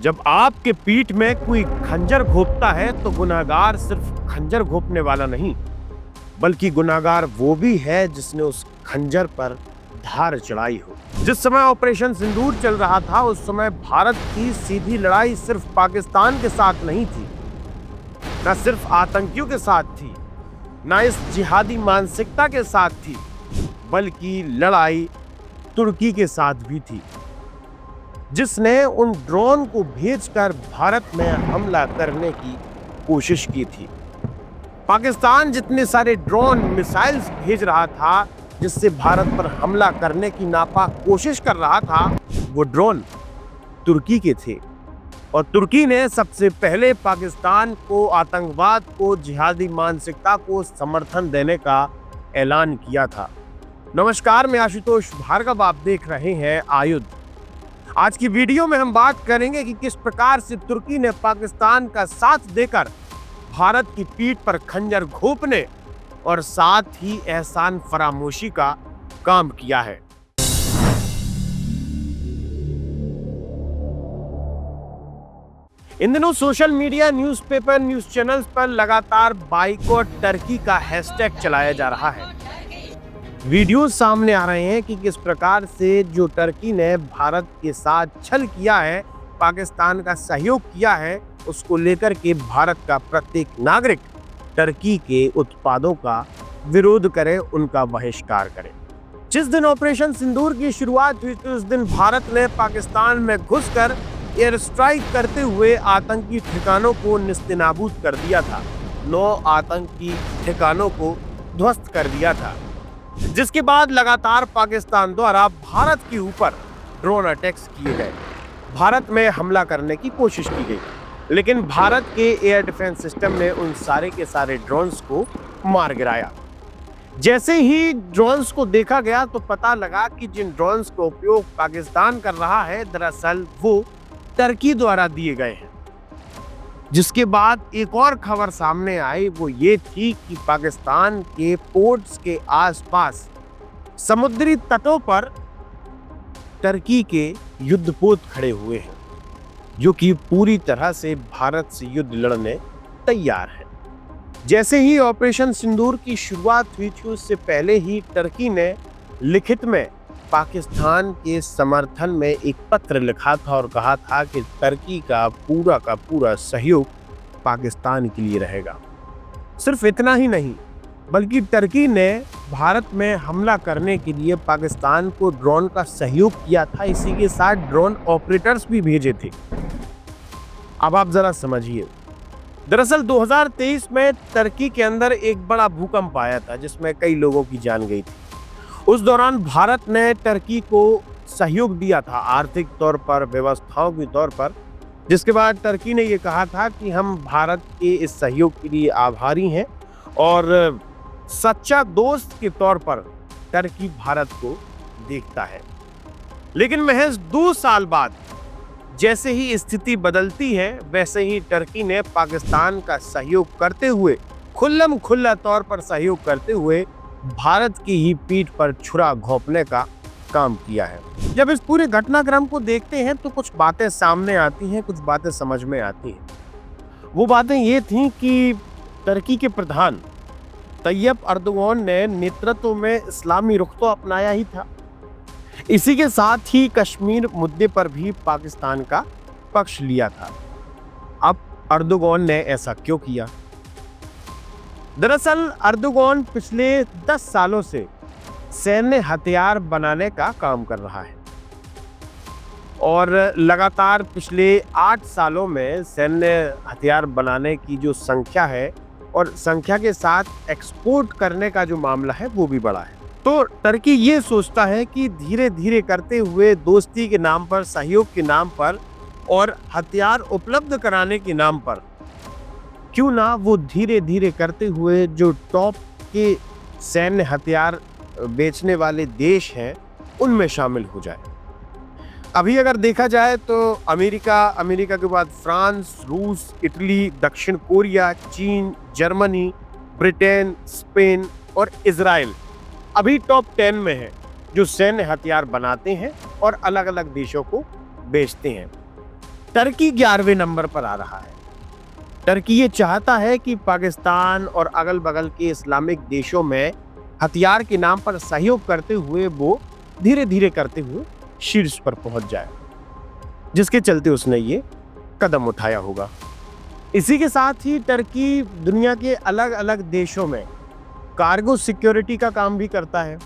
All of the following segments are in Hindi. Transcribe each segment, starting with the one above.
जब आपके पीठ में कोई खंजर घोंपता है तो गुनहगार सिर्फ खंजर घोंपने वाला नहीं, बल्कि गुनहगार वो भी है जिसने उस खंजर पर धार चढ़ाई हो। जिस समय ऑपरेशन सिंदूर चल रहा था उस समय भारत की सीधी लड़ाई सिर्फ पाकिस्तान के साथ नहीं थी, न सिर्फ आतंकियों के साथ थी, न इस जिहादी मानसिकता के साथ थी, बल्कि लड़ाई तुर्की के साथ भी थी, जिसने उन ड्रोन को भेजकर भारत में हमला करने की कोशिश की थी। पाकिस्तान जितने सारे ड्रोन मिसाइल्स भेज रहा था जिससे भारत पर हमला करने की नापाक कोशिश कर रहा था, वो ड्रोन तुर्की के थे और तुर्की ने सबसे पहले पाकिस्तान को आतंकवाद को, जिहादी मानसिकता को समर्थन देने का ऐलान किया था। नमस्कार, मैं आशुतोष भार्गव, आप देख रहे हैं आयुध। आज की वीडियो में हम बात करेंगे कि किस प्रकार से तुर्की ने पाकिस्तान का साथ देकर भारत की पीठ पर खंजर घोंपने और साथ ही एहसान फरामोशी का काम किया है। इन दिनों social media, newspaper, news channels पर लगातार बाइकॉट टर्की का हैशटैग चलाया जा रहा है। वीडियो सामने आ रहे हैं कि किस प्रकार से जो टर्की ने भारत के साथ छल किया है, पाकिस्तान का सहयोग किया है, उसको लेकर के भारत का प्रत्येक नागरिक टर्की के उत्पादों का विरोध करे, उनका बहिष्कार करे। जिस दिन ऑपरेशन सिंदूर की शुरुआत हुई थी उस दिन भारत ने पाकिस्तान में घुसकर एयर स्ट्राइक करते हुए आतंकी ठिकानों को निस्तेनाबूद कर दिया था। 9 आतंकी ठिकानों को ध्वस्त कर दिया था, जिसके बाद लगातार पाकिस्तान द्वारा भारत के ऊपर ड्रोन अटैक्स किए गए, भारत में हमला करने की कोशिश की गई, लेकिन भारत के एयर डिफेंस सिस्टम ने उन सारे के सारे ड्रोन्स को मार गिराया। जैसे ही ड्रोन्स को देखा गया तो पता लगा कि जिन ड्रोन्स का उपयोग पाकिस्तान कर रहा है दरअसल वो टर्की द्वारा दिए गए हैं। जिसके बाद एक और खबर सामने आई, वो ये थी कि पाकिस्तान के पोर्ट्स के आसपास समुद्री तटों पर टर्की के युद्धपोत खड़े हुए हैं, जो कि पूरी तरह से भारत से युद्ध लड़ने तैयार है। जैसे ही ऑपरेशन सिंदूर की शुरुआत हुई थी उससे पहले ही टर्की ने लिखित में पाकिस्तान के समर्थन में एक पत्र लिखा था और कहा था कि टर्की का पूरा सहयोग पाकिस्तान के लिए रहेगा। सिर्फ इतना ही नहीं, बल्कि टर्की ने भारत में हमला करने के लिए पाकिस्तान को ड्रोन का सहयोग किया था, इसी के साथ ड्रोन ऑपरेटर्स भी भेजे थे। अब आप जरा समझिए, दरअसल 2023 में टर्की के अंदर एक बड़ा भूकंप आया था जिसमें कई लोगों की जान गई थी। उस दौरान भारत ने टर्की को सहयोग दिया था आर्थिक तौर पर, व्यवस्थाओं के तौर पर, जिसके बाद टर्की ने ये कहा था कि हम भारत के इस सहयोग के लिए आभारी हैं और सच्चा दोस्त के तौर पर टर्की भारत को देखता है। लेकिन महज 2 साल बाद जैसे ही स्थिति बदलती है वैसे ही टर्की ने पाकिस्तान का सहयोग करते हुए, खुल्लम खुल्ला तौर पर सहयोग करते हुए भारत की ही पीठ पर छुरा घोंपने का काम किया है। जब इस पूरे घटनाक्रम को देखते हैं तो कुछ बातें सामने आती हैं, कुछ बातें समझ में आती हैं। वो बातें ये थीं कि टर्की के प्रधान तैयब अर्दोगान ने नेतृत्व में इस्लामी रुख तो अपनाया ही था, इसी के साथ ही कश्मीर मुद्दे पर भी पाकिस्तान का पक्ष लिया था। अब अर्दोगान ने ऐसा क्यों किया? दरअसल अर्दोगान पिछले 10 सालों से सैन्य हथियार बनाने का काम कर रहा है और लगातार पिछले 8 सालों में सैन्य हथियार बनाने की जो संख्या है और संख्या के साथ एक्सपोर्ट करने का जो मामला है वो भी बढ़ा है। तो टर्की ये सोचता है कि धीरे धीरे करते हुए दोस्ती के नाम पर, सहयोग के नाम पर और हथियार उपलब्ध कराने के नाम पर क्यों ना वो धीरे धीरे करते हुए जो टॉप के सैन्य हथियार बेचने वाले देश हैं उनमें शामिल हो जाए। अभी अगर देखा जाए तो अमेरिका के बाद फ्रांस, रूस, इटली, दक्षिण कोरिया, चीन, जर्मनी, ब्रिटेन, स्पेन और इजराइल अभी टॉप 10 में है जो सैन्य हथियार बनाते हैं और अलग अलग देशों को बेचते हैं। टर्की 11वें नंबर पर आ रहा है। टर्की ये चाहता है कि पाकिस्तान और अगल बगल के इस्लामिक देशों में हथियार के नाम पर सहयोग करते हुए वो धीरे धीरे करते हुए शीर्ष पर पहुंच जाए, जिसके चलते उसने ये कदम उठाया होगा। इसी के साथ ही टर्की दुनिया के अलग अलग देशों में कार्गो सिक्योरिटी का काम भी करता है।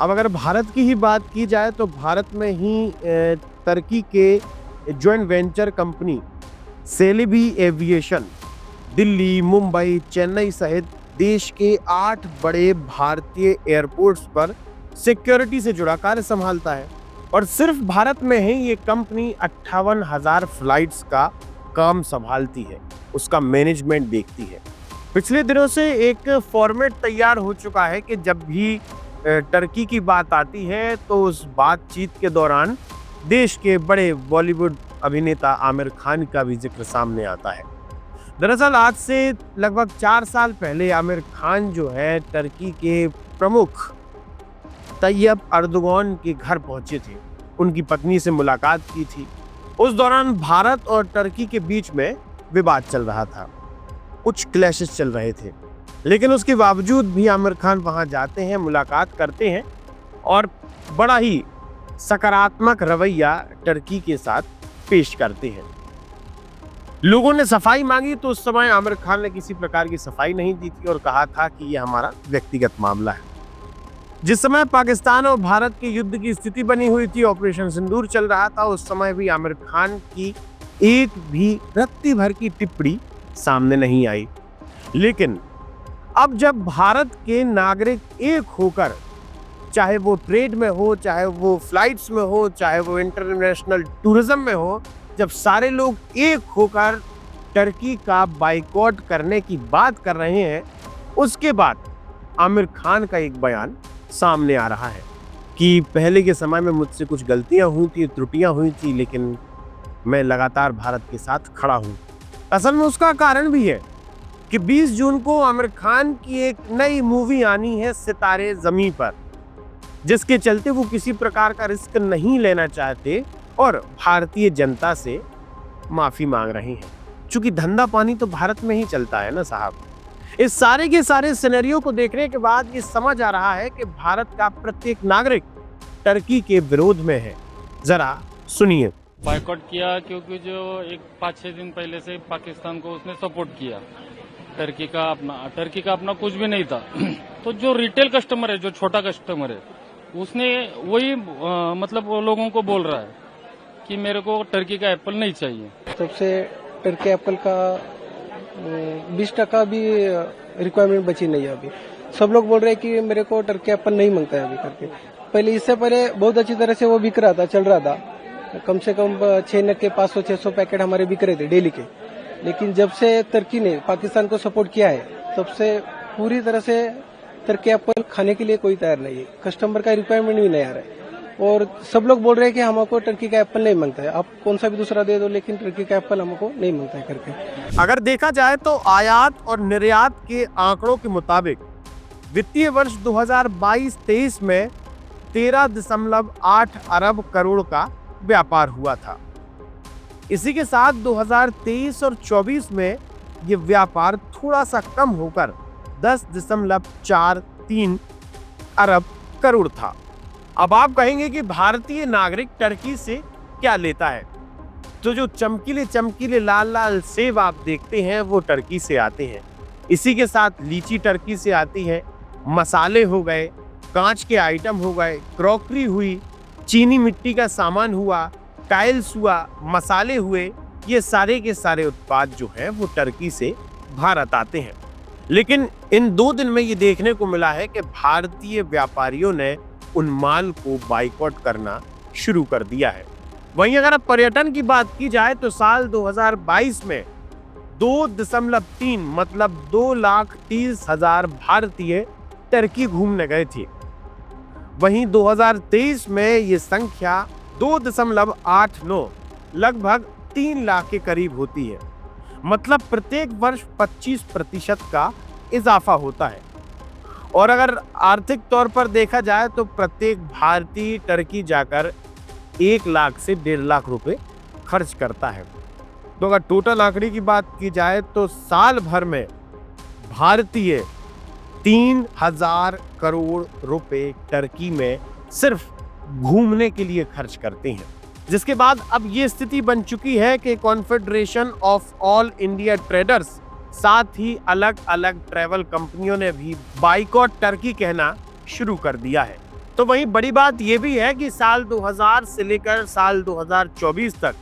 अब अगर भारत की ही बात की जाए तो भारत में ही टर्की के joint venture company Celebi aviation Delhi, Mumbai, Chennai सहित देश के 8 बड़े भारतीय एयरपोर्ट्स पर सिक्योरिटी से जुड़ा कार्य संभालता है। और सिर्फ भारत में ही ये कंपनी 58,000 फ्लाइट्स का काम संभालती है, उसका मैनेजमेंट देखती है। पिछले दिनों से एक फॉर्मेट तैयार हो चुका है कि जब भी टर्की की बात आती है तो उस बातचीत के दौरान देश के बड़े बॉलीवुड अभिनेता आमिर खान का भी जिक्र सामने आता है। दरअसल आज से लगभग 4 साल पहले आमिर खान जो है टर्की के प्रमुख तैयब अर्दोगान के घर पहुंचे थे, उनकी पत्नी से मुलाकात की थी। उस दौरान भारत और टर्की के बीच में विवाद चल रहा था, कुछ क्लैशेस चल रहे थे, लेकिन उसके बावजूद भी आमिर खान वहां जाते हैं, मुलाकात करते हैं और बड़ा ही सकारात्मक रवैया टर्की के साथ पेश करते हैं। लोगों ने सफाई मांगी तो उस समय आमिर खान ने किसी प्रकार की सफाई नहीं दी थी और कहा था कि यह हमारा व्यक्तिगत मामला है। जिस समय पाकिस्तान और भारत के युद्ध की स्थिति बनी हुई थी, ऑपरेशन सिंदूर चल रहा था, उस समय भी आमिर खान की एक भी रत्ती भर की टिप्पणी सामने नहीं आई। लेकिन अब जब भारत के नागरिक एक होकर, चाहे वो ट्रेड में हो, चाहे वो फ्लाइट्स में हो, चाहे वो इंटरनेशनल टूरिज्म में हो, जब सारे लोग एक होकर टर्की का बाइकॉट करने की बात कर रहे हैं, उसके बाद आमिर खान का एक बयान सामने आ रहा है कि पहले के समय में मुझसे कुछ गलतियां हुई थी, त्रुटियां हुई थी, लेकिन मैं लगातार भारत के साथ खड़ा हूं। असल में उसका कारण भी है कि 20 जून को आमिर खान की एक नई मूवी आनी है सितारे ज़मीं पर, जिसके चलते वो किसी प्रकार का रिस्क नहीं लेना चाहते और भारतीय जनता से माफी मांग रहे हैं। क्योंकि धंधा पानी तो भारत में ही चलता है ना साहब। इस सारे के सारे सिनेरियो को देखने के बाद ये समझ आ रहा है कि भारत का प्रत्येक नागरिक टर्की के विरोध में है। जरा सुनिए। बायकॉट किया क्योंकि जो एक 5-6 दिन पहले से पाकिस्तान को उसने सपोर्ट किया। टर्की का अपना कुछ भी नहीं था। तो जो रिटेल कस्टमर है, जो छोटा कस्टमर है, उसने वही मतलब वो लोगों को बोल रहा है कि मेरे को टर्की का एप्पल नहीं चाहिए। तब से टर्की एप्पल का 20% भी रिक्वायरमेंट बची नहीं है। अभी सब लोग बोल रहे हैं कि मेरे को टर्की एप्पल नहीं मांगता है अभी करके। पहले इससे पहले बहुत अच्छी तरह से वो बिक रहा था, चल रहा था। कम से कम 6 के 500-600 पैकेट हमारे बिक रहे थे डेली के। लेकिन जब से टर्की ने पाकिस्तान को सपोर्ट किया है, तब से पूरी तरह से टर्की एप्पल खाने के लिए कोई तैयार नहीं है। कस्टमर का रिक्वायरमेंट भी नहीं आ रहा है और सब लोग बोल रहे हैं कि हमको टर्की का एप्पल नहीं मांगता है। आप कौन सा भी दूसरा दे दो, लेकिन टर्की का एप्पल हमको नहीं मांगता है करके। अगर देखा जाए तो आयात और निर्यात के आंकड़ों के मुताबिक वित्तीय वर्ष 2022-23 में 13.8 अरब करोड़ का व्यापार हुआ था। इसी के साथ 2023 और 24 में ये व्यापार थोड़ा सा कम होकर 10.43 अरब करोड़ था। अब आप कहेंगे कि भारतीय नागरिक टर्की से क्या लेता है, तो जो चमकीले चमकीले लाल लाल सेब आप देखते हैं वो टर्की से आते हैं। इसी के साथ लीची टर्की से आती है, मसाले हो गए, कांच के आइटम हो गए, क्रॉकरी हुई, चीनी मिट्टी का सामान हुआ, टाइल्स हुआ, मसाले हुए, ये सारे के सारे उत्पाद जो हैं वो टर्की से भारत आते हैं। लेकिन इन 2 दिन में ये देखने को मिला है कि भारतीय व्यापारियों ने उन माल को बाइकॉट करना शुरू कर दिया है। वहीं अगर अब पर्यटन की बात की जाए तो साल 2022 में 2.3 मतलब 2,30,000 भारतीय टर्की घूमने गए थे। वहीं 2023 में ये संख्या 2.89 लगभग 3 लाख के करीब होती है। मतलब प्रत्येक वर्ष 25% का इजाफा होता है। और अगर आर्थिक तौर पर देखा जाए तो प्रत्येक भारतीय टर्की जाकर 1 लाख से 1.5 लाख रुपए खर्च करता है। तो अगर टोटल आंकड़े की बात की जाए तो साल भर में भारतीय 3000 करोड़ रुपए टर्की में सिर्फ घूमने के लिए खर्च करते हैं। जिसके बाद अब ये स्थिति बन चुकी है कि confederation of all India traders साथ ही अलग अलग ट्रैवल कंपनियों ने भी बाइकॉट टर्की कहना शुरू कर दिया है। तो वहीं बड़ी बात यह भी है कि साल 2000 से लेकर साल 2024 तक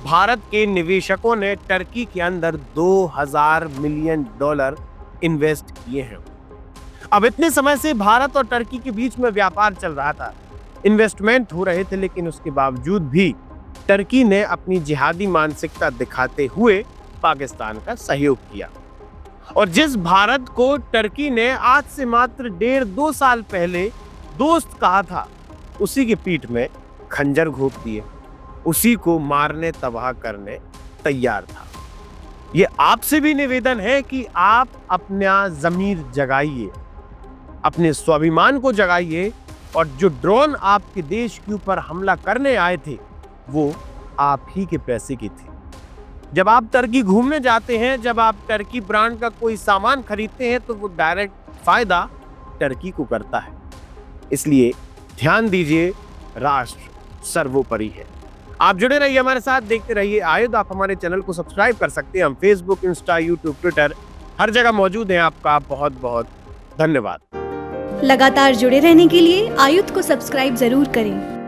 भारत के निवेशकों ने टर्की के अंदर $2000 मिलियन इन्वेस्ट किए हैं। अब इतने समय से भारत और टर्की के बीच में व्यापार चल रहा था, इन्वेस्टमेंट हो रहे थे, लेकिन उसके बावजूद भी टर्की ने अपनी जिहादी मानसिकता दिखाते हुए पाकिस्तान का सहयोग किया। और जिस भारत को टर्की ने आज से मात्र 1.5-2 साल पहले दोस्त कहा था, उसी के पीठ में खंजर घोंप दिए, उसी को मारने तबाह करने तैयार था। ये आपसे भी निवेदन है कि आप अपना ज़मीर जगाइए, अपने स्वाभिमान को जगाइए, और जो ड्रोन आपके देश के ऊपर हमला करने आए थे वो आप ही के पैसे की थी। जब आप टर्की घूमने जाते हैं, जब आप टर्की ब्रांड का कोई सामान खरीदते हैं, तो वो डायरेक्ट फायदा टर्की को करता है। इसलिए ध्यान दीजिए, राष्ट्र सर्वोपरि है। आप जुड़े रहिए हमारे साथ, देखते रहिए आयुध। आप हमारे चैनल को सब्सक्राइब कर सकते हैं। हम फेसबुक, इंस्टा, यूट्यूब, ट्विटर हर जगह मौजूद हैं। आपका बहुत बहुत धन्यवाद। लगातार जुड़े रहने के लिए आयुध को सब्सक्राइब जरूर करें।